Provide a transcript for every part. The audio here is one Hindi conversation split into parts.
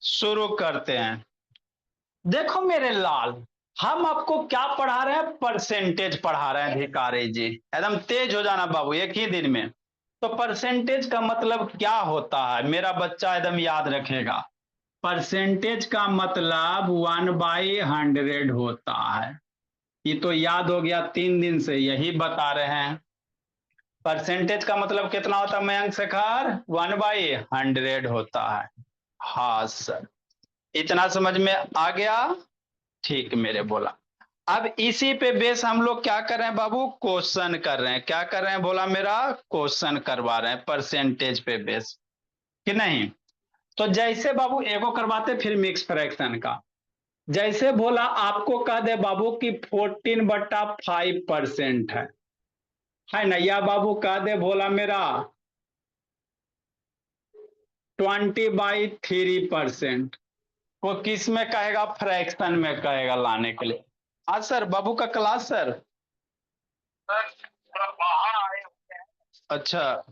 शुरू करते हैं। देखो मेरे लाल, हम आपको क्या पढ़ा रहे हैं? परसेंटेज पढ़ा रहे हैं भिखारी जी। एकदम तेज हो जाना बाबू एक ही दिन में। तो परसेंटेज का मतलब क्या होता है मेरा बच्चा एकदम याद रखेगा। परसेंटेज का मतलब 1/100 होता है। ये तो याद हो गया, 3 दिन से यही बता रहे हैं। परसेंटेज का मतलब कितना होता है मयंक शेखर? 1/100 होता है। हाँ सर, इतना समझ में आ गया? ठीक मेरे बोला। अब इसी पे बेस हम लोग क्या कर रहे हैं बाबू? क्वेश्चन कर रहे हैं। क्या कर रहे हैं बोला मेरा? क्वेश्चन करवा रहे हैं परसेंटेज पे बेस, कि नहीं? तो जैसे बाबू एगो करवाते फिर मिक्स फ्रैक्शन का। जैसे बोला आपको कह दे बाबू कि 14/5% है ना? या बाबू कह दे बोला मेरा 20/3%, वो किस में कहेगा? फ्रैक्शन में कहेगा लाने के लिए। हाँ सर, बाबू का क्लास सर। सर थोड़ा बाहर आए हुए हैं। अच्छा।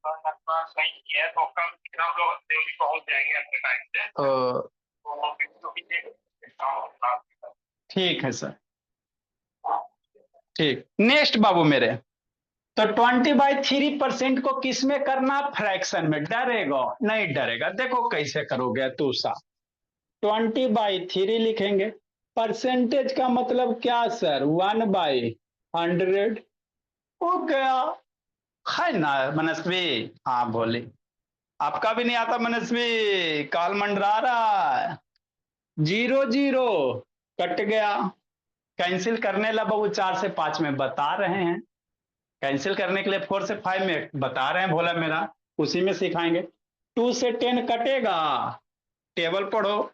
और लगभग सही है तो कल फिर हम लोग दिल्ली पहुंच जाएंगे अपने टाइम से। ठीक है सर। ठीक, नेक्स्ट बाबू मेरे। तो 20/3% को किस में करना? फ्रैक्शन में। डरेगा नहीं? डरेगा। देखो कैसे करोगे तू सा। 20/3 लिखेंगे। परसेंटेज का मतलब क्या सर? 1/100 हो गया। है ना मनस्वी? हाँ बोली। आपका भी नहीं आता मनस्वी? काल मंडरा रहा है। 0 0 कट गया। कैंसिल करने लगा बाबू 4 से 5 में बता रहे हैं। कैंसिल करने के लिए 4 से 5 में बता रहे हैं भोला मेरा। उसी में सिखाएंगे। 2 से 10 कटेगा। टेबल पढ़ो।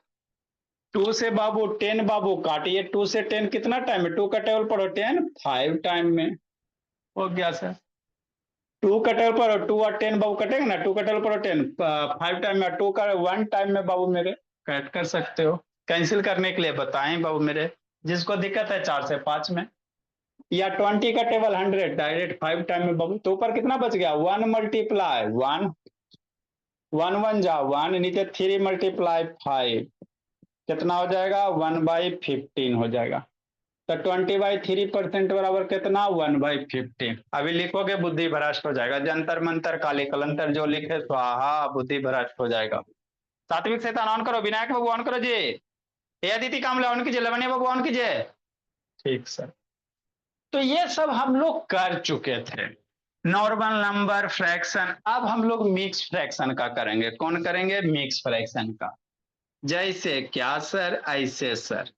2 से 10 बाबू काटिए। 2 से 10 कितना टाइम में? 2 का टेबल पढ़ो। 10 5 टाइम में हो गया सर। 2 का टेबल पढ़ो। 2 और 10 बाबू कटेगा ना? 2 का टेबल पढ़ो 10 5 टाइम में। 2 का 1 टाइम में बाबू मेरे कट कर सकते हो। कैंसिल करने के लिए बताएं बाबू मेरे। जिसको दिक्कत है 4 से 5 में। या 20 का टेबल 100 डायरेक्ट 5 टाइम में बाबू। तो ऊपर कितना बच गया? 1 × 1 1 1 जा 1, नीचे 3 × 5 कितना हो जाएगा? 1/15 हो जाएगा। तो 20/3% बराबर कितना? 1/15। अभी लिखोगे बुद्धि भ्रष्ट हो जाएगा। जंतर मंतर काली कलंतर जो लिखे स्वाहा, बुद्धि भ्रष्ट हो जाएगा। सात्विक शैतान ऑन करो। विनायक बाबू ऑन करो जी। ये अदिति कामले ऑन कीजिए। लवण्य बाबू ऑन कीजिए। ठीक सर। तो ये सब हम लोग कर चुके थे। Normal number, fraction. अब हम लोग मिक्स फ्रैक्शन का करेंगे। कौन करेंगे? मिक्स फ्रैक्शन का। जैसे क्या सर? ऐसे सर।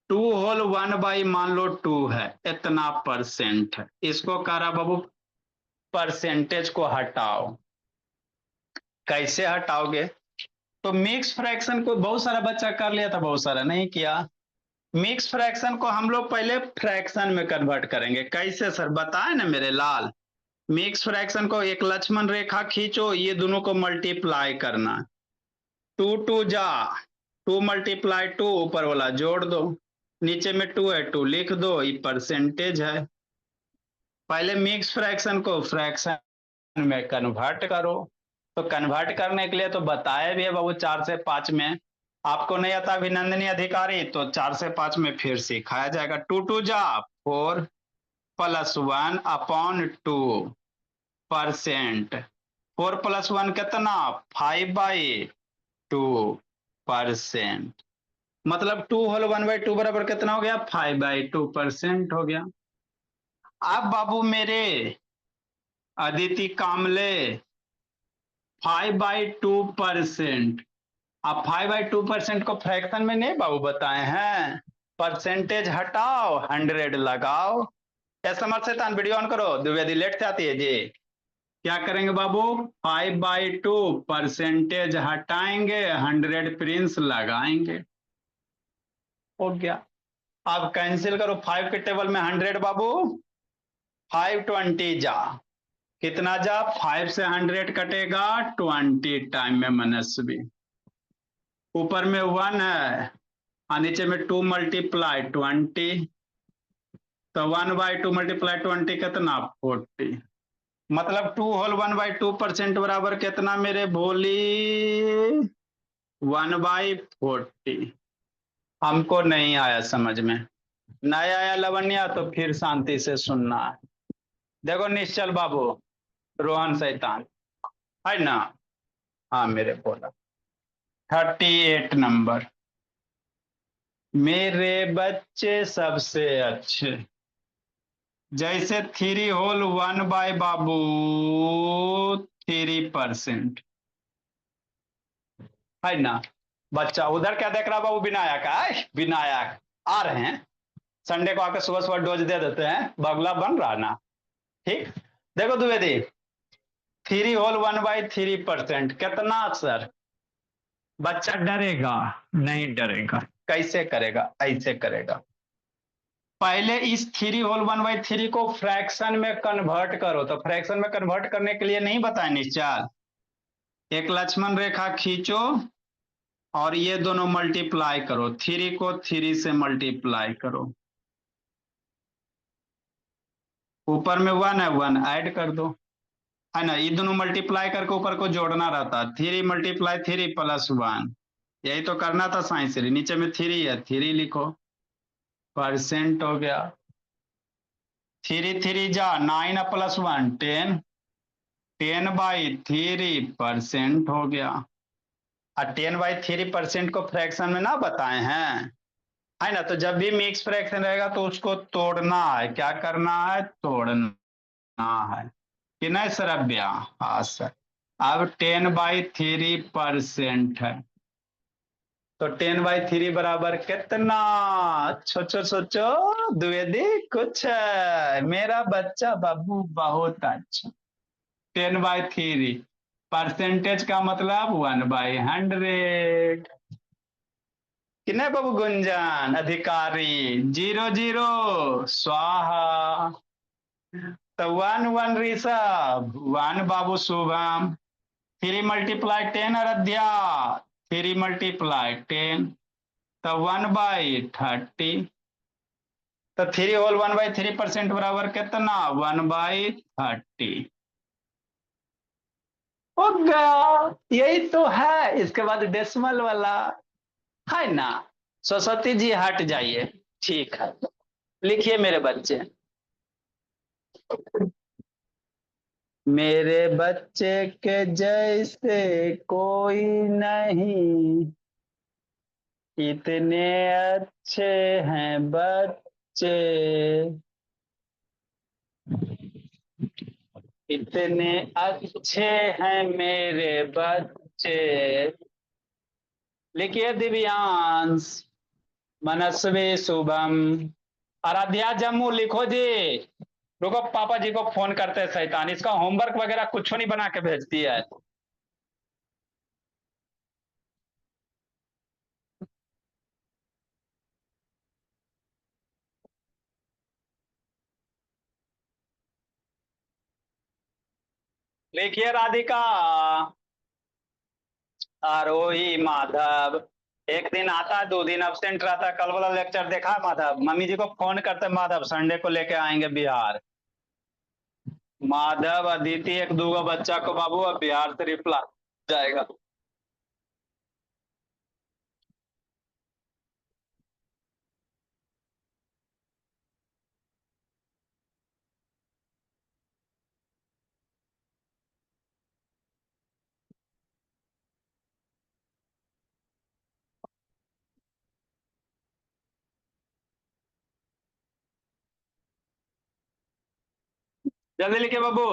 2 होल 1/, मान लो 2 है, इतना परसेंट है। इसको कह रहा बाबू परसेंटेज को हटाओ। कैसे हटाओगे? तो मिक्स फ्रैक्शन को बहुत सारा बच्चा कर लिया था, बहुत सारा नहीं किया। मिक्स फ्रैक्शन को हम लोग पहले फ्रैक्शन में कन्वर्ट करेंगे। कैसे सर बताए ना मेरे लाल? मिक्स फ्रैक्शन को एक लक्ष्मण रेखा खींचो, ये दोनों को मल्टीप्लाई करना। 2 2 जा 2 × 2 ऊपर वाला जोड़ दो। नीचे में 2 है, 2 लिख दो। ये परसेंटेज है। पहले मिक्स फ्रैक्शन को फ्रैक्शन में कन्वर्ट करो। तो कन्वर्ट करने के लिए तो बताया भी है बाबू 4 से 5 में। आपको नहीं आता अभिनंदनी अधिकारी? तो 4 से 5 में फिर सिखाया जाएगा। 2 2 जा 4 +1/2%। 4 + 1 कितना? 5/2%। मतलब 2 होल 1/2 बराबर कितना हो गया? 5/2% हो गया। अब बाबू मेरे अदिति कामले 5/2%। अब 5/2% को फ्रैक्शन में नहीं बाबू बताए हैं। परसेंटेज हटाओ, 100 लगाओ। क्या समझ से तान वीडियो ऑन करो। द्विवेदी लेट से आती है जी। क्या करेंगे बाबू? 5/2 परसेंटेज हटाएंगे, 100 प्रिंस लगाएंगे। हो गया। अब कैंसिल करो 5 के टेबल में 100 बाबू। 5 20 जा कितना जा? 5 से 100 कटेगा 20 टाइम में मनस्वी। ऊपर में 1 है और नीचे में 2 × 20। तो 1/2 × 20 कितना? 40। मतलब 2 होल 1/2% बराबर कितना मेरे भोली? 1/40। हमको नहीं आया समझ में, नहीं आया लवण्या तो फिर शांति से सुनना है। देखो निश्चल बाबू, रोहन शैतान, है ना? हाँ मेरे बोला 38 नंबर। मेरे बच्चे सबसे अच्छे, जैसे 3 होल 1 बाय बाबू 3%, है ना? बच्चा उधर क्या देख रहा बाबू? विनायक आए, विनायक आ रहे हैं, संडे को आकर सुबह सुबह डोज दे देते हैं, बगला बन रहा ना। ठीक, देखो द्विवेदी, 3 होल 1/3% कितना सर? बच्चा डरेगा? नहीं डरेगा। कैसे करेगा? ऐसे करेगा। पहले इस 3 होल 1/3 को फ्रैक्शन में कन्वर्ट करो, तो फ्रैक्शन में कन्वर्ट करने के लिए नहीं बताया निश्चल? एक लक्ष्मण रेखा खींचो और ये दोनों मल्टीप्लाई करो, 3 को 3 से मल्टीप्लाई करो, ऊपर में 1 है, 1 ऐड कर दो, है ना? ये दोनों मल्टीप्लाई करके ऊपर को जोड़ना रहता, 3 × 3 + 1, यही तो करना था साइंस से। नीचे में 3 है, 3 लिखो, परसेंट हो गया। 3 3 जा 9 + 1 10, 10/3% हो गया। और 10/3% को फ्रैक्शन में ना बताए हैं, है ना? तो जब भी मिक्स फ्रैक्शन रहेगा तो उसको तोड़ना है। क्या करना है? तोड़ना है कि नहीं सर अभ्या? हाँ सर। अब 10/3% है, तो 10/3 बराबर कितना? सोचो सोचो द्विवेदी, कुछ है मेरा बच्चा बाबू बहुत अच्छा। 10/3 परसेंटेज का मतलब 1/100। कितने बाबू? गुंजन अधिकारी 0 0 स्वाहा, तो 1 1 ऋषभ, 1 बाबू शुभम, 3 × 10 आराध्या, 3 × 10, तो 1/30, तो 3 होल 1/3% बराबर कितना? 1/30 हो गया। यही तो है, इसके बाद डेसिमल वाला, है ना? सरस्वती जी हट जाइए। ठीक है, लिखिए मेरे बच्चे। मेरे बच्चे के जैसे कोई नहीं, इतने अच्छे हैं बच्चे, इतने अच्छे हैं मेरे बच्चे। लिखिए दिव्यांश, मनस्वी शुभम, आराध्या जम्मू लिखो जी। रुको पापा जी को फोन करते हैं, शैतान इसका होमवर्क वगैरह कुछ नहीं बना के भेजती है। लिखिए राधिका, आरोही माधव, एक दिन आता है 2 दिन अब्सेंट रहता है। कल वाला लेक्चर देखा माधव? मम्मी जी को फोन करते माधव, संडे को लेके आएंगे बिहार। माधव अदिति एक दूगो बच्चा को बाबू अब बिहार से रिप्लाई जाएगा। जल्दी लिखिए बाबू।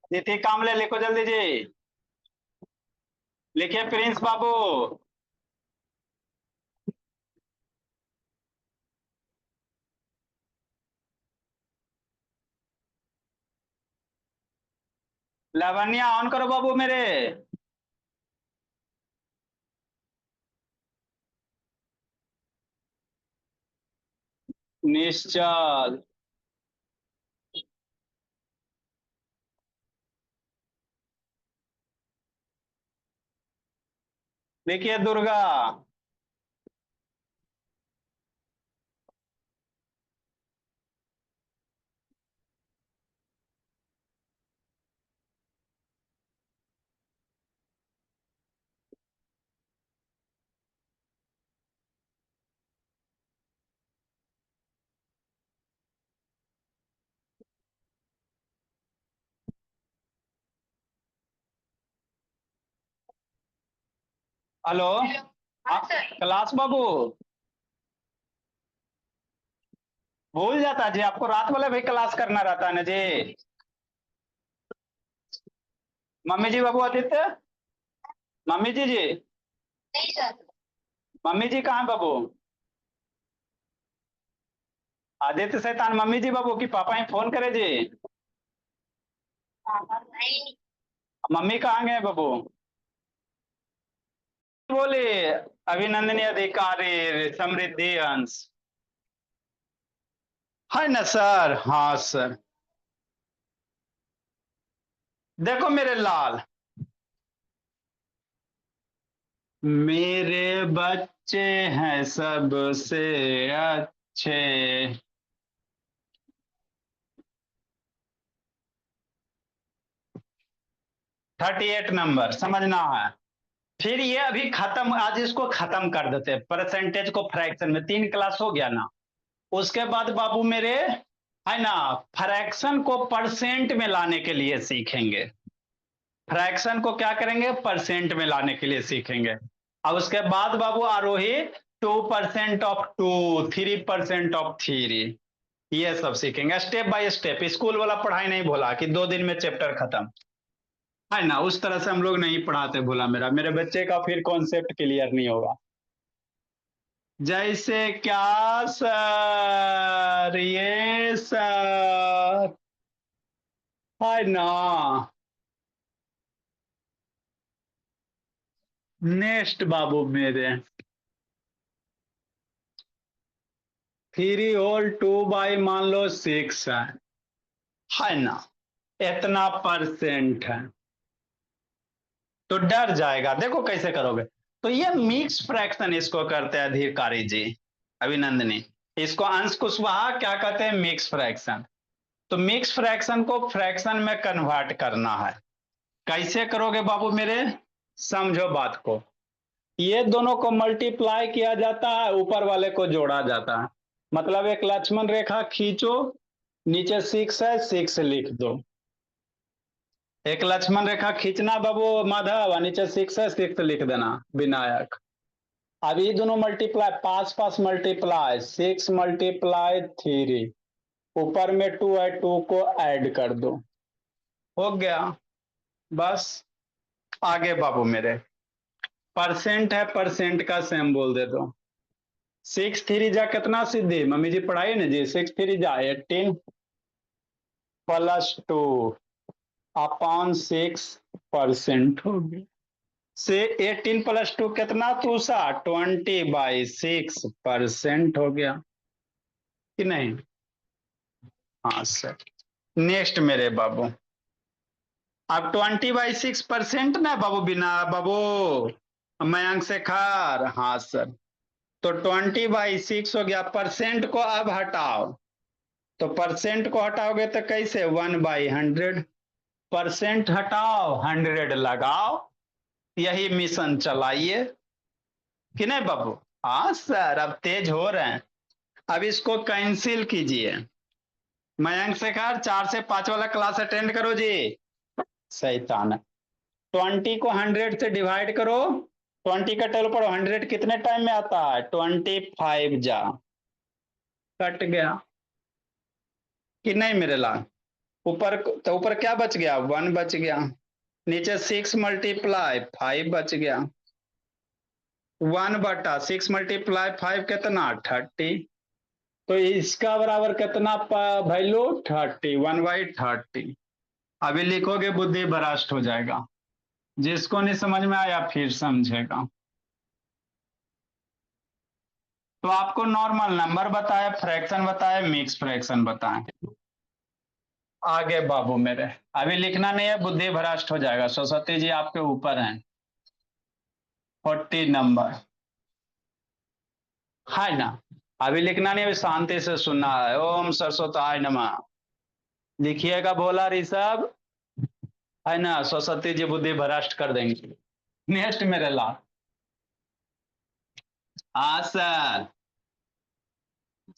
अदिति कामले लिखो जल्दी जी। लिखिए प्रिंस बाबू। लावण्या ऑन करो बाबू मेरे। निश्चल। देखिए दुर्गा। हेलो। कैलाश बाबू। भूल जाता जी, आपको रात वाला भी क्लास करना रहता है ना जी। मम्मी जी बाबू आदित्य। मम्मी जी। नहीं सर। मम्मी जी कहाँ बाबू? आदित्य शैतान मम्मी जी बाबू की पापा ही फोन करे जी। नहीं। मम्मी कहाँ गए बाबू? बोले अभिनंदनीय अधिकारी समृद्धि अंश। है ना सर? हाँ सर। देखो मेरे लाल, मेरे बच्चे हैं सबसे अच्छे। 38 नंबर समझना है। फिर ये अभी खत्म, आज इसको खत्म कर देते हैं। परसेंटेज को फ्रैक्शन में 3 क्लास हो गया ना। उसके बाद बाबू मेरे, है ना, फ्रैक्शन को परसेंट में लाने के लिए सीखेंगे। फ्रैक्शन को क्या करेंगे? परसेंट में लाने के लिए सीखेंगे। अब उसके बाद बाबू आरोही 2% ऑफ 2, 3% ऑफ 3, ये सब सीखेंगे स्टेप बाय स्टेप। स्कूल वाला पढ़ाई नहीं बोला कि 2 दिन में चैप्टर खत्म, है ना, उस तरह से हम लोग नहीं पढ़ाते। बोला मेरे बच्चे का फिर कॉन्सेप्ट क्लियर नहीं होगा। जैसे क्या सर? ये सर, है ना। नेक्स्ट बाबू मेरे, 3 होल 2 बाई मान लो 6 है ना, इतना परसेंट है। तो डर जाएगा। देखो कैसे करोगे। तो ये मिक्स फ्रैक्शन इसको करते हैं अधिकारी जी, अभिनंदनी। इसको अंश कुशवाहा क्या कहते हैं? Mix fraction. तो मिक्स फ्रैक्शन को फ्रैक्शन में कन्वर्ट करना है। कैसे करोगे बाबू मेरे? समझो बात को। ये दोनों को मल्टीप्लाई किया जाता है, ऊपर वाले को जोड़ा जाता है। मतलब एक लक्ष्मण रेखा खींचो, नीचे 6 है, 6 लिख दो। एक लक्ष्मण रेखा खींचना बाबू माधव, नीचे 6 है, 6 लिख देना विनायक। अब ये दोनों मल्टीप्लाई, पास पास मल्टीप्लाई, 6 × 3, ऊपर में 2 है, 2 को ऐड कर दो, हो गया। बस। आगे बाबू मेरे, परसेंट है, परसेंट का सेम बोल दे दो। 6 3 जा कितना सिद्धि? मम्मी जी पढ़ाई ना जी। 6 3 जा 18 + 2 अपॉन 6% हो गया। से 18 + 2 कितना? 20/6% हो गया कि नहीं? हाँ सर। नेक्स्ट मेरे बाबू, अब 20/6% ना बाबू, बिना बाबू मयंक शेखर। हाँ सर। तो 20/6 हो गया। परसेंट को अब हटाओ, तो परसेंट को हटाओगे तो कैसे? 1/100। परसेंट हटाओ, 100 लगाओ। यही मिशन चलाइए कि नहीं बाबू? हाँ सर, अब तेज हो रहे हैं। अब इसको कैंसिल कीजिए। मयंक शेखर 4 से 5 वाला क्लास अटेंड करो जी। शैतान है। 20 को 100 से डिवाइड करो। 20 का टेबल पढ़ो। 100 कितने टाइम में आता है? 25 जा। कट गया कि नहीं मेरे लाल? ऊपर तो ऊपर क्या बच गया? 1 बच गया। नीचे 6 × 5 बच गया। 1/6 × 5 कितना? 30। तो इसका बराबर कितना वैल्यू? 30, 1/30। अभी लिखोगे बुद्धि भ्रष्ट हो जाएगा। जिसको नहीं समझ में आया फिर समझेगा। तो आपको नॉर्मल नंबर बताए, फ्रैक्शन बताए, मिक्स फ्रैक्शन बताए। आगे बाबू मेरे, अभी लिखना नहीं है, बुद्धि भ्रष्ट हो जाएगा। सरस्वती जी आपके ऊपर हैं। 40 नंबर है ना। अभी लिखना नहीं, अभी शांति से सुनना है। ओम सरस्वताय नमः लिखिएगा, बोला ऋषभ है ना। सरस्वती जी बुद्धि भ्रष्ट कर देंगे। नेक्स्ट मेरे ला। हाँ सर,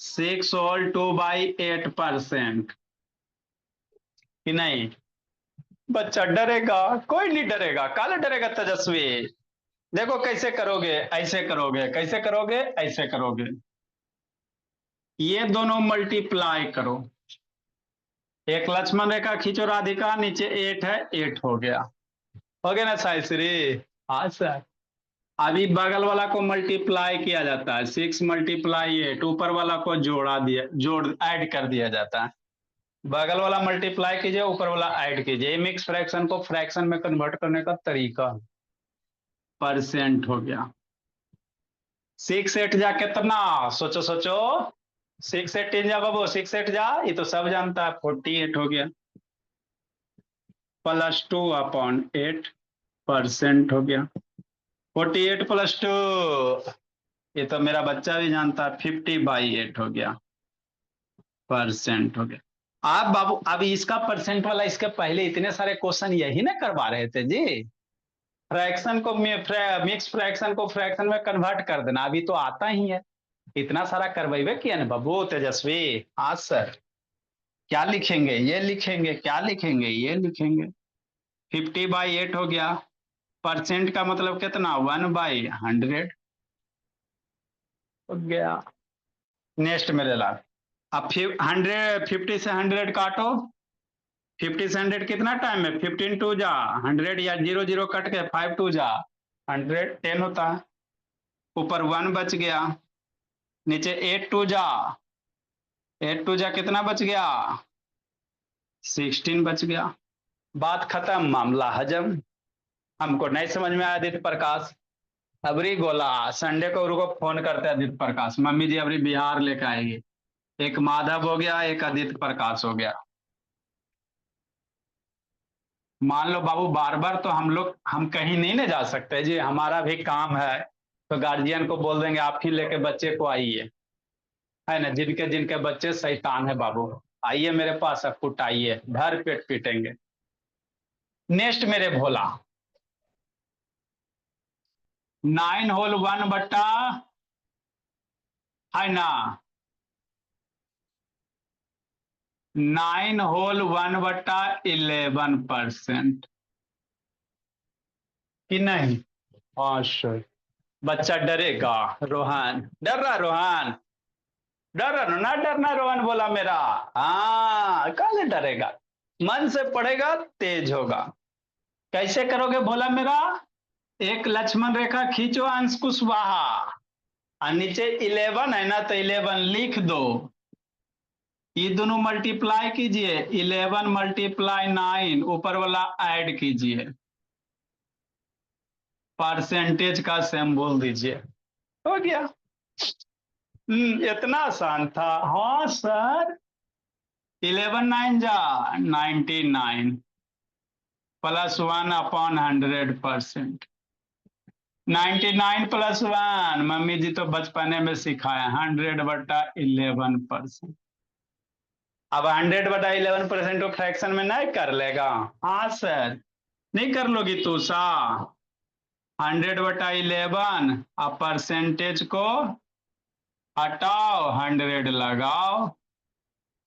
6 होल 2/8% कि नहीं। बच्चा डरेगा? कोई नहीं डरेगा, काले डरेगा तेजस्वी। देखो कैसे करोगे, ऐसे करोगे, कैसे करोगे, ऐसे करोगे। ये दोनों मल्टीप्लाई करो, एक लक्ष्मण रेखा खींचो राधिका, नीचे 8 है, 8 हो गया ना साई श्री। हाँ सर। अभी बगल वाला को मल्टीप्लाई किया जाता है, 6 मल्टीप्लाई 8, ऊपर वाला को जोड़ ऐड कर दिया जाता है। बगल वाला मल्टीप्लाई कीजिए, ऊपर वाला ऐड कीजिए। मिक्स फ्रैक्शन को फ्रैक्शन में कन्वर्ट करने का तरीका। परसेंट हो गया। 6 8 जा कितना, सोचो सोचो। 6 18 जा बाबू, 6 8 जा, ये तो सब जानता है, 48 हो गया। +2/8% हो गया। 48 +2, ये तो मेरा बच्चा भी जानता है, 50/8 हो गया। परसेंट हो गया। आप बाबू अभी इसका परसेंट वाला, इसके पहले इतने सारे क्वेश्चन यही ना करवा रहे थे जी। फ्रैक्शन को मिक्स फ्रैक्शन को फ्रैक्शन में कन्वर्ट कर देना, अभी तो आता ही है। इतना सारा करवाइबे किया ना बाबू तेजस्वी। हाँ सर। क्या लिखेंगे, ये लिखेंगे, क्या लिखेंगे, ये लिखेंगे। 50/8 हो गया। परसेंट का मतलब कितना, 1/100 हो गया। नेक्स्ट मेरे लाल। अब 50 से 100 काटो। 50 से 100 कितना टाइम है, 15 2 जा 100, या 0 0 कट के 5 2 जा 110 होता है। ऊपर 1 बच गया, नीचे 8 2 जा, 8 2 जा कितना बच गया, 16 बच गया। बात खत्म, मामला हजम। हमको नहीं समझ में आया आदित्य प्रकाश। अबरी गोला संडे को रुको, फोन करते हैं आदित्य प्रकाश, मम्मी जी अबरी बिहार लेकर आएगी। एक माधव हो गया, एक आदित्य प्रकाश हो गया। मान लो बाबू, बार बार तो हम कहीं नहीं ना जा सकते जी, हमारा भी काम है। तो गार्जियन को बोल देंगे आप ही लेके बच्चे को आइए, है ना। जिनके जिनके बच्चे शैतान है बाबू, आइए मेरे पास, अब कुटाइए, भर पेट पीटेंगे। नेक्स्ट मेरे भोला। 9 होल 1 बट्टा, है ना। 9 होल 1/11% कि नहीं। हाँ सर। बच्चा डरेगा। रोहन डर रहा, रोहन डर रहा ना, डरना रोहन बोला मेरा। हाँ, कल डरेगा, मन से पढ़ेगा, तेज होगा। कैसे करोगे बोला मेरा। एक लक्ष्मण रेखा खींचो अंश कुशवाहा, और नीचे 11 है ना, तो 11 लिख दो। ये दोनों मल्टीप्लाई कीजिए, 11 × 9, ऊपर वाला ऐड कीजिए, परसेंटेज का सेम बोल दीजिए, हो गया। इतना आसान था। हाँ सर। 11 9 जा 99, +1/100%। 99 +1, मम्मी जी तो बचपने में सिखाया, 100/11%। अब 100/11% को फ्रैक्शन में नहीं कर लेगा। हाँ सर। नहीं कर लोगी तू सा। 100/11, अब परसेंटेज को हटाओ, 100 लगाओ।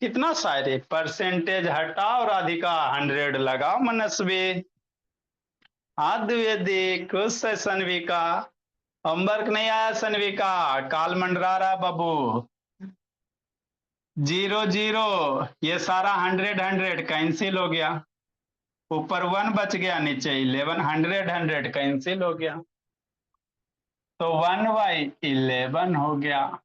कितना शायरी, परसेंटेज हटाओ राधिका, 100 लगाओ मनस्वी। हाँ द्विवेदी, खुश है सनविका। होमवर्क नहीं आया सनविका, काल मंडरा रहा बाबू। 0 0, ये सारा 100 कैंसिल हो गया। ऊपर 1 बच गया, नीचे 11, 100 कैंसिल हो गया, तो 1/11 हो गया।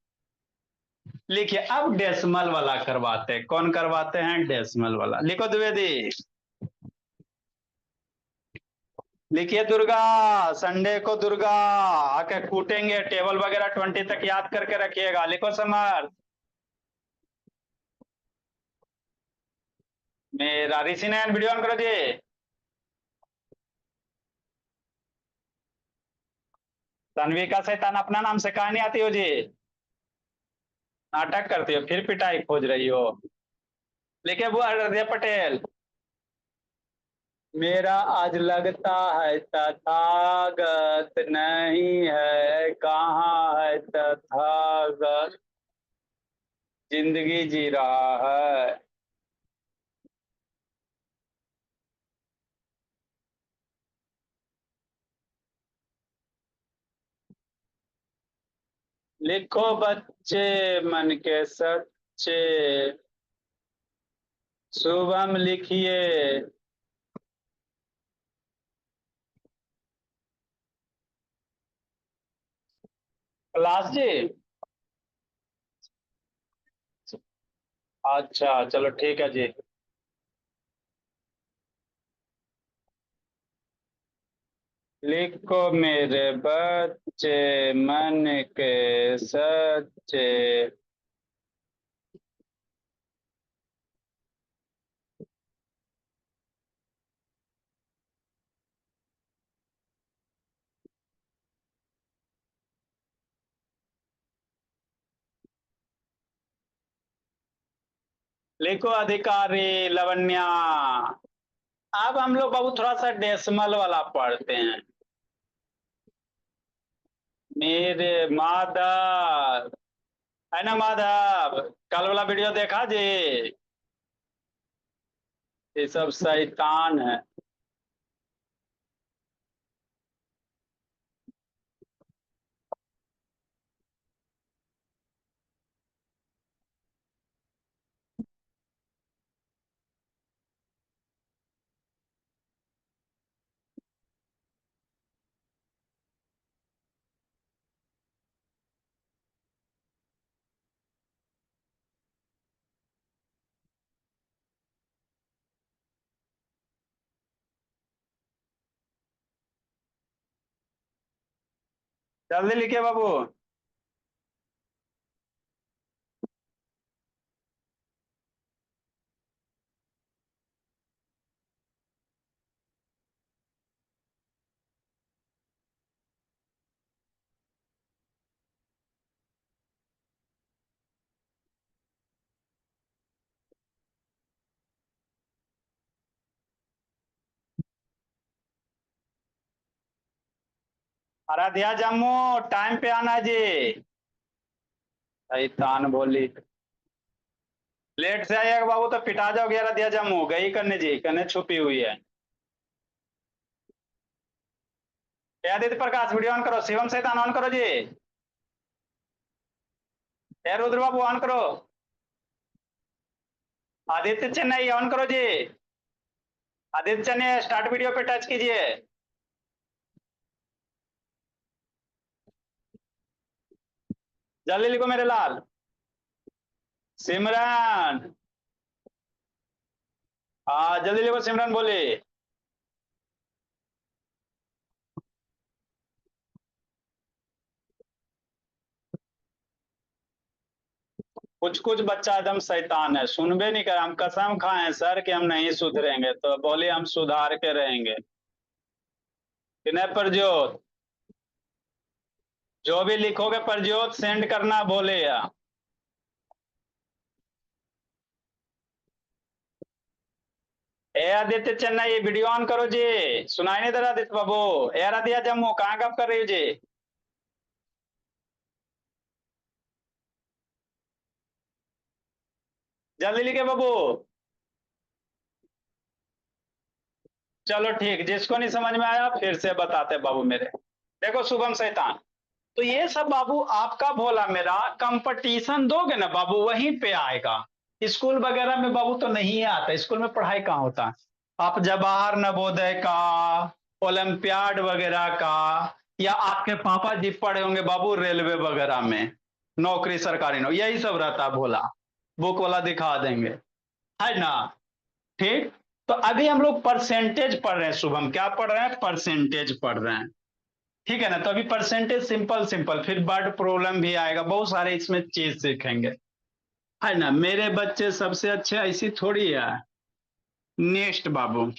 लिखिए, अब डेसिमल वाला करवाते हैं। कौन करवाते हैं, डेसिमल वाला। लिखो द्विवेदी। लिखिए दुर्गा, संडे को दुर्गा आके कूटेंगे, टेबल वगैरह 20 तक याद करके रखिएगा। लिखो समर। मेरा ऋषि नयन वीडियो ऑन करो जी। तन्वी का शैतान अपना नाम से कहानी आती हो जी, नाटक करती हो, फिर पिटाई खोज रही हो। लिखे बुआ हृदय पटेल। मेरा आज लगता है तथागत नहीं है, कहाँ है तथागत, जिंदगी जी रहा है। लिखो बच्चे मन के सच्चे, शुभम लिखिए। क्लास जी, अच्छा चलो ठीक है जी। लिखो मेरे बच्चे मन के सच्चे, लिखो अधिकारी लवण्या। अब हम लोग बाबू थोड़ा सा डेसिमल वाला पढ़ते हैं। मेरे माधव, है ना माधव, कल वाला वीडियो देखा जी? ये सब शैतान है। जल्दी लिखिए बाबू। आराध्या जम्मू, टाइम पे आना जी। शैतान बोली, लेट से आइएगा बाबू तो पिटा जाओगे। आराध्या जम्मू गई करने जी, करने छुपी हुई है। आदित्य प्रकाश वीडियो ऑन करो, शिवम शैतान ऑन करो जी। रुद्र बाबू ऑन करो। आदित्य चेन्नई ऑन करो जी। आदित्य चेन्नई स्टार्ट वीडियो पे टच कीजिए। जल्दी लिखो मेरे लाल। सिमरन, हाँ जल्दी लिखो सिमरन बोले। कुछ कुछ बच्चा एकदम शैतान है, सुनबे नहीं कर। हम कसम खाएं सर कि हम नहीं सुधरेंगे, तो बोले हम सुधार के रहेंगे कि नहीं प्रज्योत? जो भी लिखोगे प्रज्योत सेंड करना बोले या। ए आदित्य चेन्नई ये वीडियो ऑन करो जी। सुनाई नहीं दे रहा आदित्य बाबू? ए आराध्या जम्मू कहाँ कब कर रही हो जी? जल्दी लिखे बाबू। चलो ठीक, जिसको नहीं समझ में आया फिर से बताते बाबू मेरे। देखो शुभम शैतान, तो ये सब बाबू आपका भोला मेरा कंपटीशन दोगे ना बाबू, वहीं पे आएगा। स्कूल वगैरह में बाबू तो नहीं आता, स्कूल में पढ़ाई कहाँ होता है। आप जवाहर नवोदय का, ओलंपियाड वगैरह का, या आपके पापा जी पढ़े होंगे बाबू रेलवे वगैरह में, नौकरी सरकारी नौकरी, यही सब रहता है भोला। बुक वाला दिखा देंगे, है ना? ठीक। तो अभी हम लोग परसेंटेज पढ़ रहे हैं शुभम, क्या पढ़ रहे हैं? परसेंटेज पढ़ रहे हैं, ठीक है ना। तो अभी परसेंटेज सिंपल सिंपल, फिर वर्ड प्रॉब्लम भी आएगा, बहुत सारे इसमें चीज सीखेंगे, है ना। मेरे बच्चे सबसे अच्छे, ऐसी थोड़ी है। नेक्स्ट बाबू,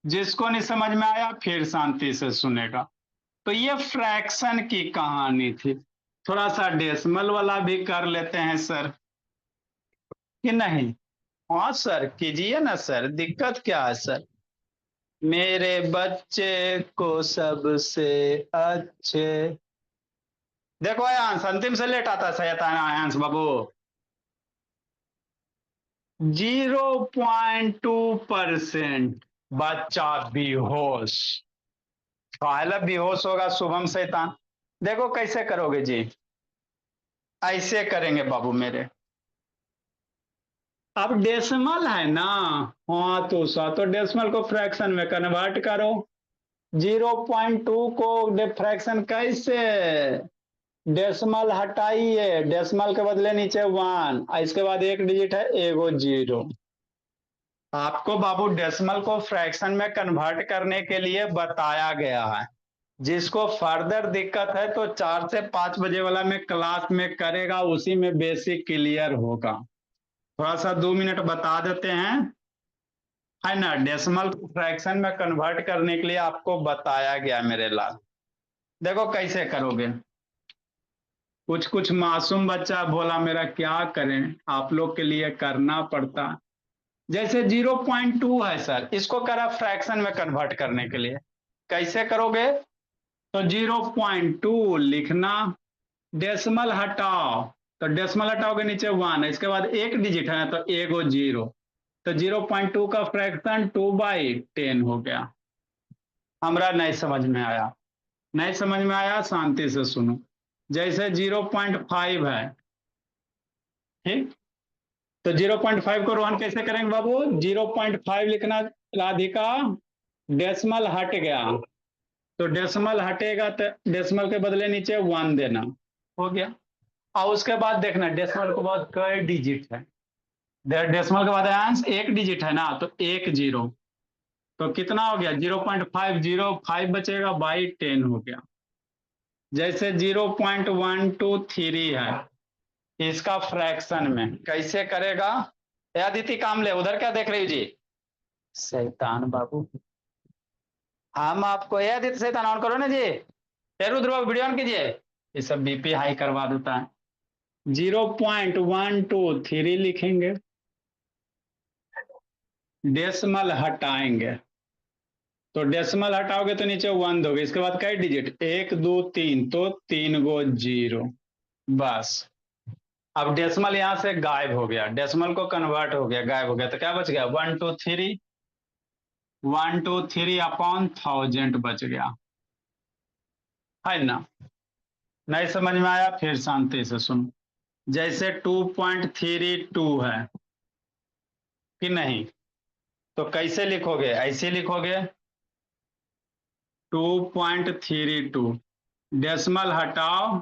जिसको नहीं समझ में आया फिर शांति से सुनेगा। तो ये फ्रैक्शन की कहानी थी। थोड़ा सा डेसिमल वाला भी कर लेते हैं सर, कि नहीं? हाँ सर कीजिए ना सर, दिक्कत क्या है सर? मेरे बच्चे को सबसे अच्छे, देखो आयांश अंतिम से लेट आता है शैतान आयांश बाबू। 0.2% बच्चा बेहोश। पहले बेहोश होगा शुभम शैतान। देखो कैसे करोगे जी, ऐसे करेंगे बाबू मेरे। अब डेसिमल है ना, हाँ तो तो डेसिमल को फ्रैक्शन में कन्वर्ट करो। 0.2 को फ्रैक्शन कैसे? डेसिमल हटाइए, डेसिमल के बदले नीचे 1, इसके बाद एक डिजिट है, एगो 0। आपको बाबू डेसिमल को फ्रैक्शन में कन्वर्ट करने के लिए बताया गया है। जिसको फर्दर दिक्कत है तो 4 से 5 बजे वाला में क्लास में करेगा, उसी में बेसिक क्लियर होगा। थोड़ा सा 2 मिनट बता देते हैं, है ना। डेसिमल फ्रैक्शन में कन्वर्ट करने के लिए आपको बताया गया मेरे लाल। देखो कैसे करोगे। कुछ कुछ मासूम बच्चा बोला मेरा क्या करें, आप लोग के लिए करना पड़ता। जैसे 0.2 है सर, इसको करा फ्रैक्शन में कन्वर्ट करने के लिए, कैसे करोगे? तो 0.2 लिखना, डेसिमल हटाओ, तो डेसिमल हटाओगे नीचे 1, इसके बाद एक डिजिट है तो एगो 0, तो 0.2 का फ्रैक्शन 2/10 हो गया। हमरा नहीं समझ में आया, नहीं समझ में आया शांति से सुनो। जैसे 0.5 है, ठीक, तो 0.5 को रोहन कैसे करेंगे बाबू? 0.5 लिखना, राधिका डेसिमल हट गया, तो डेसिमल हटेगा तो डेसिमल के बदले नीचे 1 देना, हो गया। और उसके बाद देखना डेसिमल के बाद कई डिजिट है, डेसिमल के बाद आंसर एक डिजिट है ना, तो एक 0, तो कितना हो गया? 0.505 बचेगा बाई 10 हो गया। जैसे 0.123 है, इसका फ्रैक्शन में कैसे करेगा? अदिति कामले उधर क्या देख रही जी? शैतान बाबू, हम आपको अदिति शैतान ऑन करो ना जी, रुद्र बाबू वीडियो ऑन कीजिए, ये सब बीपी हाई करवा देता है। 0.123 लिखेंगे, डेसिमल हटाएंगे, तो डेसिमल हटाओगे तो नीचे 1 दोगे, इसके बाद कई डिजिट, 1 2 3, तो 3 गो 0, बस। अब डेसिमल यहां से गायब हो गया, डेसिमल को कन्वर्ट हो गया, गायब हो गया, तो क्या बच गया? 123, 123 अपॉन 1000 बच गया, है ना। नहीं समझ में आया फिर शांति से सुनो। जैसे 2.32 है, कि नहीं? तो कैसे लिखोगे? ऐसे लिखोगे 2.32, डेसिमल हटाओ,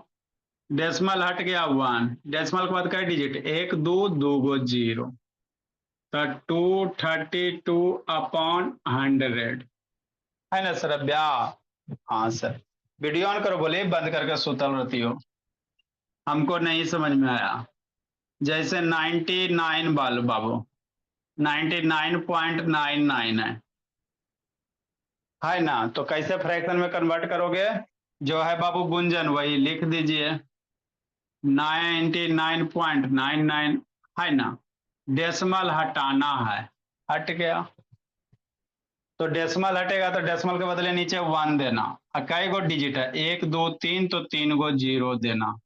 डेसिमल हट गया 1, डेसिमल के बाद कई डिजिट, 1 2 2 गो 0, तो 232 अपॉन 100, है ना सर ब्या? हाँ सर, वीडियो ऑन करो, बोलिए बंद करके सुतल रहती हो, हमको नहीं समझ में आया। जैसे 99 बालू बाबू, 99.99 है ना, तो कैसे फ्रैक्शन में कन्वर्ट करोगे? जो है बाबू गुंजन वही लिख दीजिए, 99.99, है ना। डेसिमल हटाना है, हट गया, तो डेसिमल हटेगा तो डेसिमल के बदले नीचे 1 देना, कई गो डिजिट है, 1 2 3, तो 3 गो 0 देना।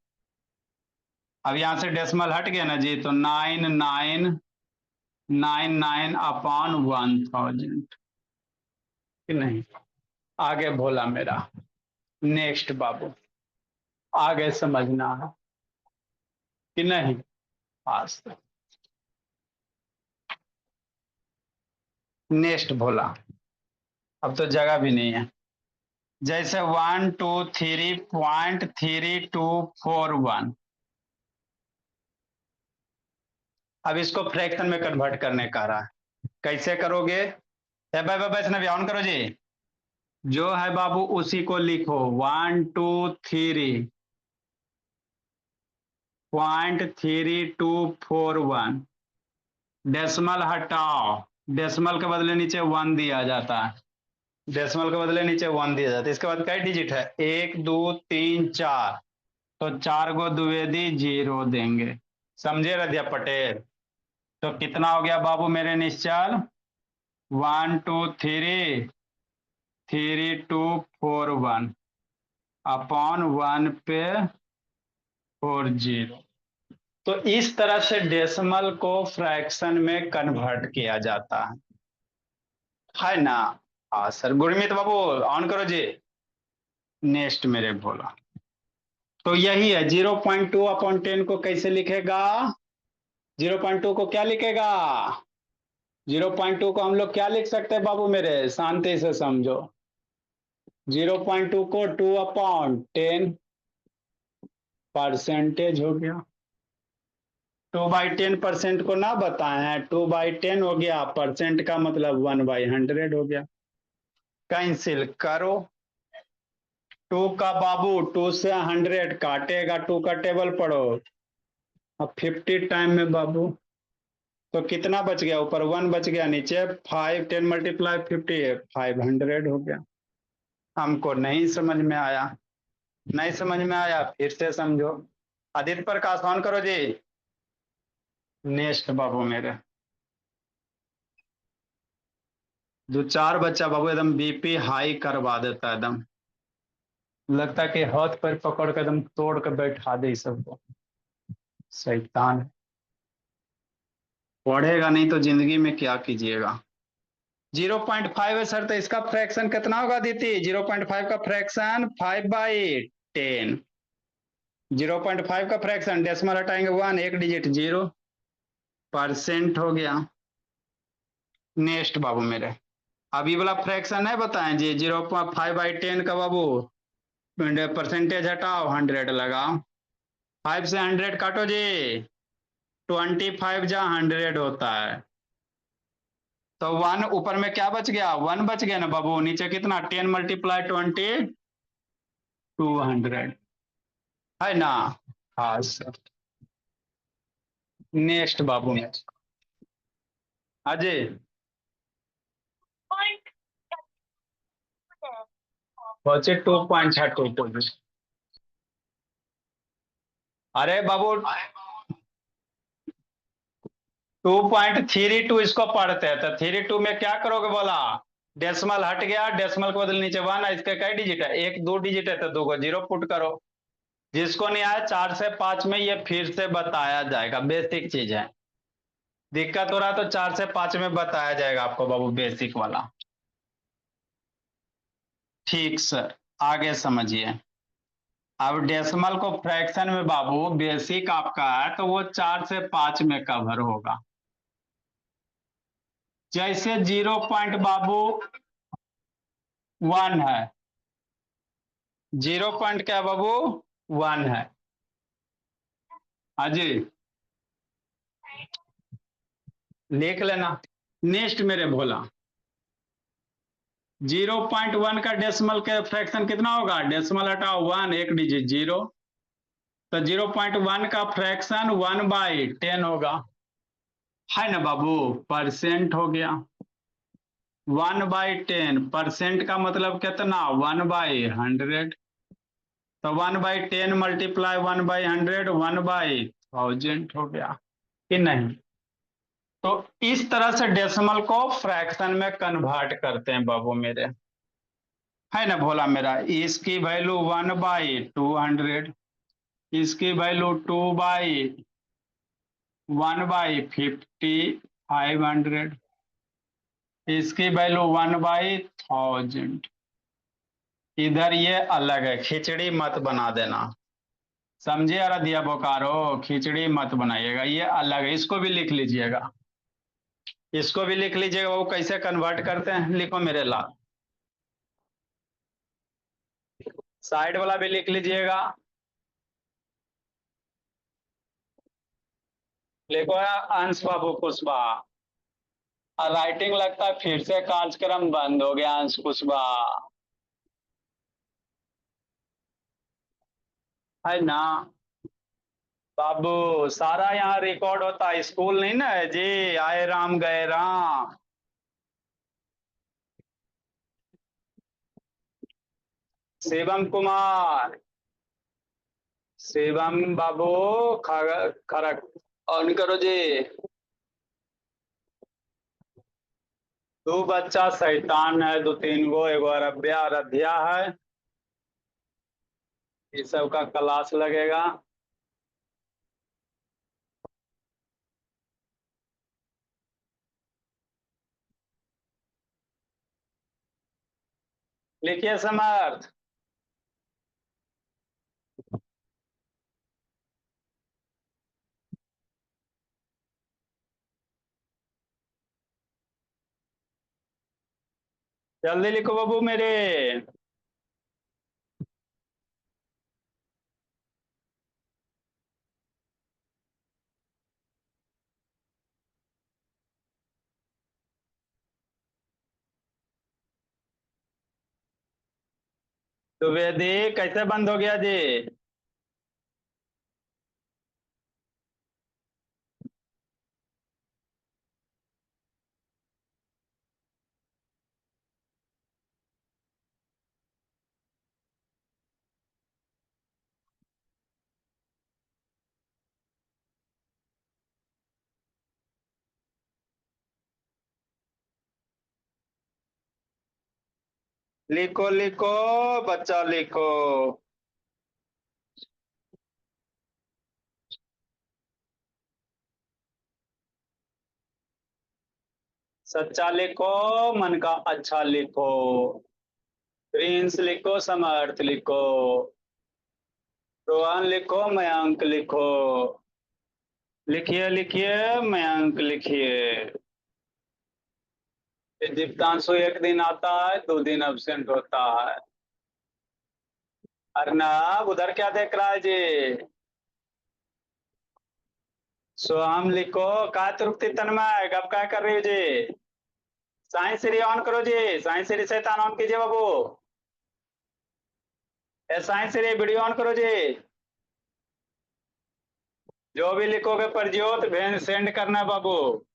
अब यहां से डेसिमल हट गया ना जी, तो 9999 अपॉन 1000, कि नहीं? आगे भोला मेरा। नेक्स्ट बाबू, आगे समझना है कि नहीं? पास। नेक्स्ट भोला, अब तो जगह भी नहीं है। जैसे 123.3241, अब इसको फ्रैक्शन में कन्वर्ट करने का रहा है, कैसे करोगे? भाई वैष्णवी ऑन करो जी। जो है बाबू उसी को लिखो, 123.3241। डेसिमल हटाओ, डेसिमल के बदले नीचे 1 दिया जाता है, डेसिमल के बदले नीचे 1 दिया जाता है। इसके बाद कई डिजिट है? 1 2 3 4, तो 4 को द्विवेदी 0 देंगे। समझे रधिया पटेल? तो कितना हो गया बाबू मेरे निश्चल? 1 2 3 3241 अपॉन 1 पे 40। तो इस तरह से डेसिमल को फ्रैक्शन में कन्वर्ट किया जाता है ना? हाँ सर। गुरमीत बाबू ऑन करो जी। नेक्स्ट मेरे बोला। तो यही है 0.2/10 को कैसे लिखेगा? 0.2 को क्या लिखेगा? 0.2 को हम लोग क्या लिख सकते हैं बाबू मेरे? शांति से समझो। 0.2 को 2/10 परसेंटेज हो गया। 2/10% को ना बताए हैं, 2/10 हो गया, परसेंट का मतलब 1/100 हो गया। कैंसिल करो। 2 का बाबू 2 से 100 काटेगा, 2 का टेबल पढ़ो। अब 50 टाइम में बाबू तो कितना बच गया? ऊपर 1 बच गया, नीचे 5, 10 मल्टीप्लाई 50 है, 500 हो गया। हमको नहीं समझ में आया, नहीं समझ में आया, फिर से समझो। आदित्य प्रकाश ऑन करो जी। नेक्स्ट बाबू मेरे। जो 4 बच्चा बाबू एकदम बीपी हाई करवा देता है, एकदम लगता है कि हाथ पैर पकड़ कर एकदम तोड़ कर बैठा दे सबको। शैतान है। पढ़ेगा नहीं तो जिंदगी में क्या कीजिएगा? 0.5 है सर, तो इसका फ्रैक्शन कितना होगा दीदी? 0.5 का फ्रैक्शन 5/10। 0.5 का फ्रैक्शन डेसिमल हटाएंगे 1, एक डिजिट 0, परसेंट हो गया। नेक्स्ट बाबू मेरे। अभी वाला फ्रैक्शन है बताएं जी। 0.5/10 का बाबू परसेंटेज हटाओ, 100 लगाओ, 5 से 100 काटो जी, 25 जा 100 होता है। तो 1 ऊपर में क्या बच गया? 1 बच गया ना बाबू। नीचे कितना? 10 मल्टीप्लाई 20, 200 है ना? हाँ सर। नेक्स्ट बाबू में अजय बचे 2.32। अरे बाबू 2.32 इसको पढ़ते हैं, तो 32 में क्या करोगे बोला? डेसिमल हट गया, डेसिमल के बदले नीचे 1 है, इसके कई डिजिट है? 1 2 डिजिट है, तो 2 को 0 पुट करो। जिसको नहीं आया 4 से 5 में ये फिर से बताया जाएगा, बेसिक चीज है। दिक्कत हो रहा है तो 4 से 5 में बताया जाएगा आपको बाबू, बेसिक वाला। ठीक सर, आगे समझिए। अब डेसिमल को फ्रैक्शन में बाबू बेसिक आपका है तो वो 4 से 5 में कवर होगा। जैसे 0 बाबू 1 है, 0 क्या बाबू 1 है। हाँ जी, लिख लेना। नेक्स्ट मेरे भोला। 0.1 का डेसिमल का फ्रैक्शन कितना होगा? डेसिमल हटाओ 1, एक डिजिट 0, तो 0.1 का फ्रैक्शन 1/10 होगा, है ना बाबू? परसेंट हो गया। 1/10 परसेंट का मतलब कितना? 1/100। तो 1/10 मल्टीप्लाई 1/100, 1/1000 हो गया कि नहीं? तो इस तरह से डेसिमल को फ्रैक्शन में कन्वर्ट करते हैं बाबू मेरे, है ना भोला मेरा? इसकी वैल्यू 1/200, इसकी वैल्यू 1/50, 500, इसकी वैल्यू 1/1000। इधर ये अलग है, खिचड़ी मत बना देना, समझे? अरदिया बोकारो, खिचड़ी मत बनाइएगा, ये अलग है। इसको भी लिख लीजिएगा, इसको भी लिख लीजिएगा। वो कैसे कन्वर्ट करते हैं लिखो मेरे लाल। साइड वाला भी लिख लीजिएगा। लिखो अंश बाबू कुशवाहा। और राइटिंग लगता है फिर से कार्यक्रम बंद हो गया अंश कुशवाहा, है ना बाबू। सारा यहाँ रिकॉर्ड होता है, स्कूल नहीं ना है जी। आए राम गए राम। शिवम कुमार, शिवम बाबू खरक ऑन करो जी। दो बच्चा शैतान है, दो तीन गो, एगो अरबिया अरध्या है। ये सब का क्लास लगेगा। लिखिए समर्थ। जल्दी लिखो बाबू मेरे। द्विवेदी कैसे बंद हो गया जी। लिखो लिखो बच्चा लिखो। सच्चा लिखो, मन का अच्छा लिखो। प्रिंस लिखो, समर्थ लिखो, रोहन लिखो, मयंक लिखो। लिखिए लिखिए, मयंक लिखिए। दीप्तांशु एक दिन आता है, दो दिन अब्सेंट होता है। अर्नब उधर क्या देख रहा है जी। सोहम लिखो। का तृप्ति तन्मय कब क्या कर रही हो जी। साइंस सीरी ऑन करो जी, साइंस सीरी शैतान ऑन कीजिए बाबू। साइंस सीरी वीडियो ऑन करो जी। जो भी लिखोगे प्रज्योत भेज सेंड करना है बाबू।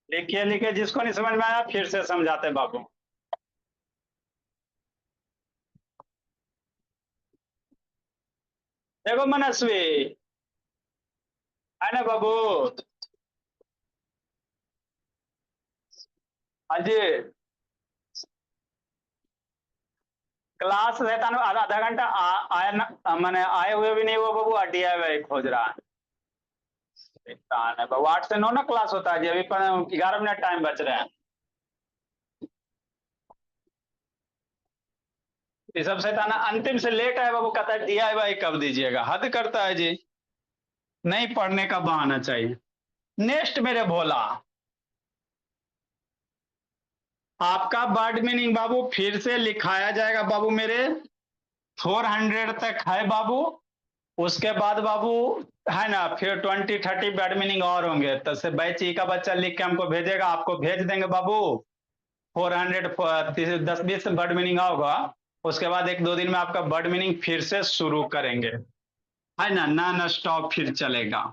लिखिए लिखिए, जिसको नहीं समझ में आया फिर से समझाते बाबू। देखो मनस्वी, है ना बाबू। हाँ जी। क्लास रहता ना आधा आधा घंटा आया ना, मैंने आए हुए भी नहीं वो बाबू, आरटीआई वही खोज रहा है। शैतान है बाबू, 8 से 9 ना क्लास होता है जी, अभी 11 मिनट टाइम बच रहे हैं। ये सब शैतान अंतिम से लेट है बाबू, कहता है डीआईवाई कब दीजिएगा, हद करता है जी। नहीं पढ़ने का बहाना चाहिए। नेक्स्ट मेरे भोला, आपका वर्ड मीनिंग बाबू फिर से लिखाया जाएगा बाबू मेरे। 400 तक है बाबू। उसके बाद बाबू, है ना, फिर 20-30 वर्ड मीनिंग और होंगे, तो से बैच ई का बच्चा लिख के हमको भेजेगा, आपको भेज देंगे बाबू। 400 10-20 वर्ड मीनिंग होगा। उसके बाद 1-2 दिन में आपका वर्ड मीनिंग फिर से शुरू करेंगे, है ना, नॉन स्टॉप फिर चलेगा।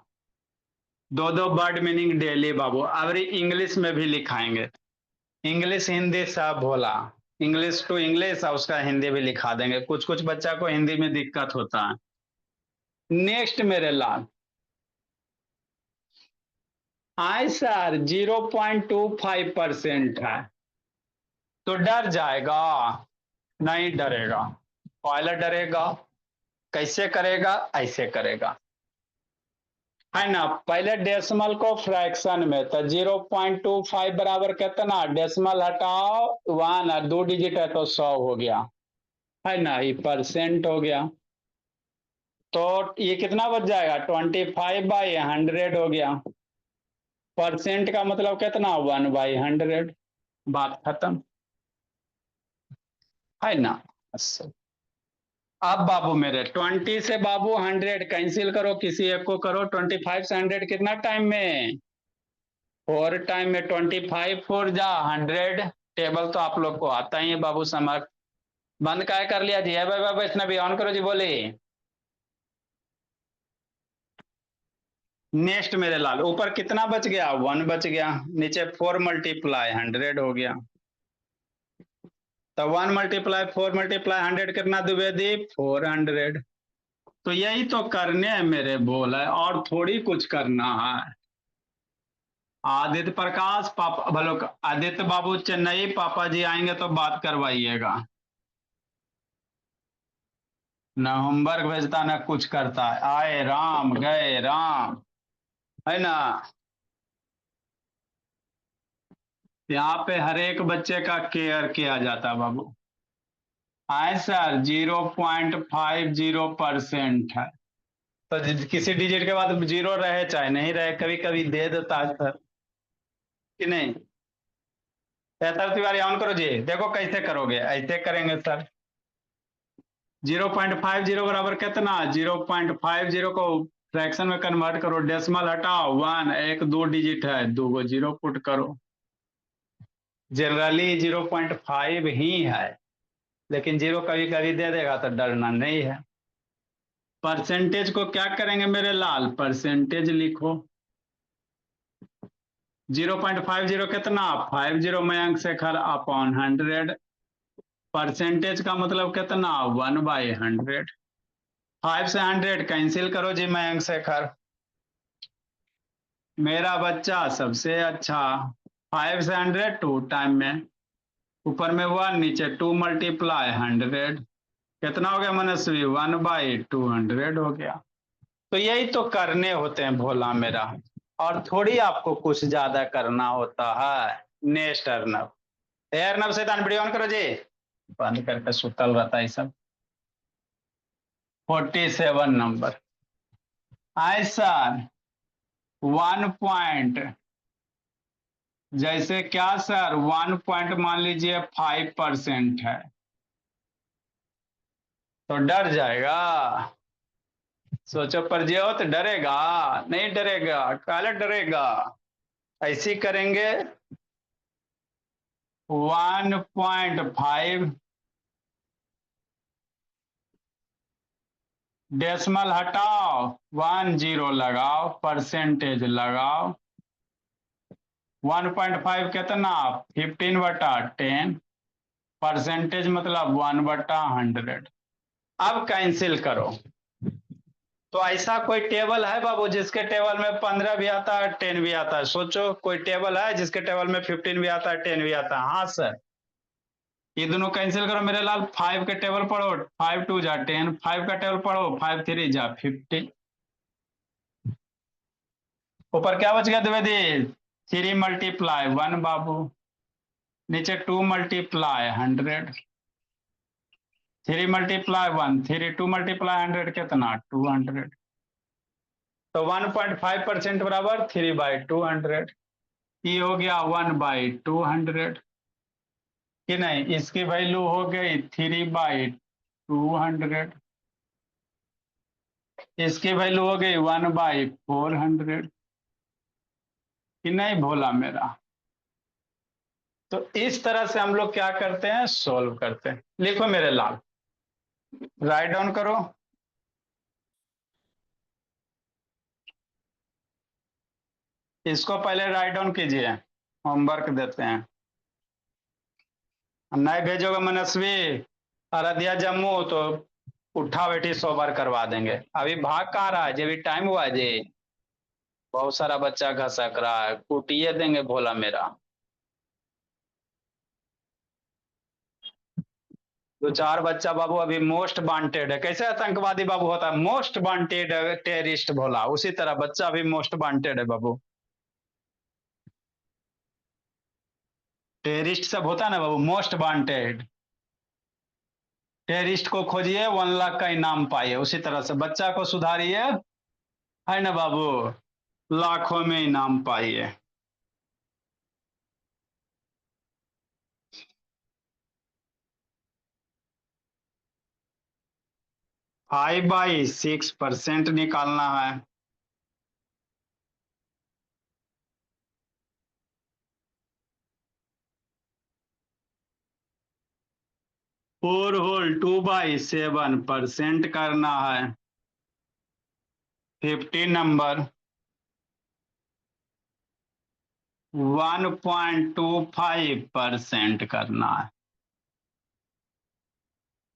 दो दो वर्ड मीनिंग डेली बाबू, अभी इंग्लिश में भी लिखाएंगे। इंग्लिश हिंदी सब भोला। इंग्लिश टू इंग्लिश और उसका हिंदी भी लिखा देंगे, कुछ कुछ बच्चा को हिंदी में दिक्कत होता है। नेक्स्ट मेरे लाल, आई सर 0.25% है, तो डर जाएगा? नहीं डरेगा। पायलट डरेगा? कैसे करेगा? ऐसे करेगा, है ना। पहले डेसिमल को फ्रैक्शन में, तो 0.25 बराबर कितना, डेसिमल हटाओ 1 और 2 डिजिट है तो 100 हो गया, है ना। ये परसेंट हो गया, तो ये कितना बच जाएगा, 25/100 हो गया। परसेंट का मतलब कितना, 1/100। बात खत्म, है ना। अच्छा, अब बाबू मेरे 20 से बाबू 100 कैंसिल करो, किसी एक को करो। 25 से 100 कितना टाइम में, 4 टाइम में। 25 4 जा 100। टेबल तो आप लोग को आता ही है बाबू। समझ बंद काय कर लिया जी, है भाई भाई वैष्णवी, ऑन करो जी, बोले। नेक्स्ट मेरे लाल, ऊपर कितना बच गया, 1 बच गया। नीचे 4 मल्टीप्लाई 100 हो गया, तो 1 मल्टीप्लाई 4 मल्टीप्लाई 100 कितना द्विवेदी, 400। तो यही तो करने हैं मेरे बोल है, और थोड़ी कुछ करना है। आदित्य प्रकाश पापा भलो, आदित्य बाबू चेन्नई, पापा जी आएंगे तो बात करवाइएगा। न होमवर्क भेजता न कुछ करता है, आए राम गए राम, है ना। यहाँ पे हर एक बच्चे का केयर किया जाता है बाबू। आए सर 0.50% है, तो किसी डिजिट के बाद जीरो रहे चाहे नहीं रहे, कभी कभी दे देता है सर, कि नहीं। सर तिवारी ऑन करो जी, देखो कैसे करोगे, ऐसे करेंगे सर। 0.50 बराबर कितना, 0.50 को फ्रैक्शन में कन्वर्ट करो, डेसिमल हटाओ 1, एक 2 डिजिट है, 2 को जीरो पुट करो। जनरली 0.5 ही है, लेकिन जीरो कभी कभी दे देगा तो डरना नहीं है। परसेंटेज को क्या करेंगे मेरे लाल, परसेंटेज लिखो। 0.50 कितना, 50 मयंक शेखर अपॉन 100। परसेंटेज का मतलब कितना, 1/100। 5 से 100 कैंसिल करो जी मयंक शेखर, मेरा बच्चा सबसे अच्छा। 5 से 100 2 टाइम में, ऊपर में 1 नीचे 2 मल्टीप्लाई 100, कितना हो गया मनस्वी, 1/200 हो गया। तो यही तो करने होते हैं भोला मेरा, और थोड़ी आपको कुछ ज्यादा करना होता है। नेक्स्ट अर्नब, अर्नब से वीडियो ऑन करो जी, बंद करके सुतल रहता है सब। 47 नंबर, ऐसा 1 पॉइंट, जैसे क्या सर, 1 पॉइंट मान लीजिए 5% है, तो डर जाएगा। सोचो पर जे हो तो डरेगा, नहीं डरेगा, काला डरेगा। ऐसी करेंगे 1.5, डेसिमल हटाओ 1 0 लगाओ, परसेंटेज लगाओ। 1.5 कितना, 15/10, परसेंटेज मतलब 1/100। अब कैंसिल करो, तो ऐसा कोई टेबल है बाबू जिसके टेबल में 15 भी आता है 10 भी आता है, सोचो कोई टेबल है जिसके टेबल में 15 भी आता है 10 भी आता है, हाँ सर। ये दोनों कैंसिल करो मेरे लाल, 5 के टेबल पढ़ो, 5 2 जा 10, 5 का टेबल पढ़ो, 5 3 जा 50। ऊपर क्या बच गया द्विवेदी, 3 मल्टीप्लाई 1 बाबू, नीचे 2 मल्टीप्लाई 100, 3 मल्टीप्लाई 1 3, 2 मल्टीप्लाई 100 कितना, 200। तो 1.5% बराबर 3/200, ये हो गया 1/200, कि नहीं। इसकी वैल्यू हो गई 3/200, इसकी वैल्यू हो गई 1/400, कि नहीं भोला मेरा। तो इस तरह से हम लोग क्या करते हैं, सोल्व करते हैं। लिखो मेरे लाल, राइट डाउन करो। इसको पहले राइट डाउन कीजिए, होमवर्क देते हैं। नहीं भेजोगे मनस्वी, अरदिया जम्मू, तो उठा बैठी 100 बार करवा देंगे। अभी भाग कहाँ रहा है, जब भी टाइम हुआ जी। बहुत सारा बच्चा घसक रहा है, कुटिए देंगे भोला मेरा। दो चार बच्चा बाबू अभी मोस्ट वांटेड है। कैसे आतंकवादी बाबू होता है? मोस्ट वांटेड टेररिस्ट भोला, उसी तरह बच्चा भी मोस्ट वांटेड है बाबू। टेररिस्ट सब होता है ना बाबू, मोस्ट वांटेड। टेररिस्ट को खोजिए 1 लाख का इनाम पाइए, उसी तरह से बच्चा को सुधारिए, है ना बाबू, लाखों में इनाम पाइए। 5/6% निकालना है। 4 होल 2/7% करना है। 50 नंबर 1.25% करना है।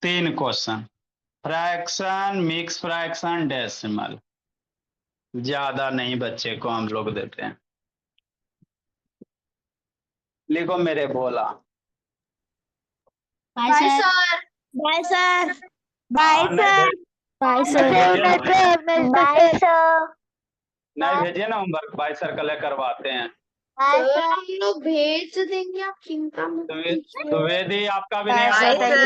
3 question, fraction, mix fraction, decimal. ज्यादा नहीं बच्चे को हम लोग देते हैं। लिखो मेरे Bhola. Bye sir. Bye sir. हाँ, नहीं बाय नहीं भेजिए ना, बाय सर। नहीं भेजिए ना होमवर्क, बाय सर्कल करवाते हैं। सर हम लोग भेज देंगे, आप चिंता मत कीजिए। द्विवेदी आपका भी नहीं बाय आता है सर।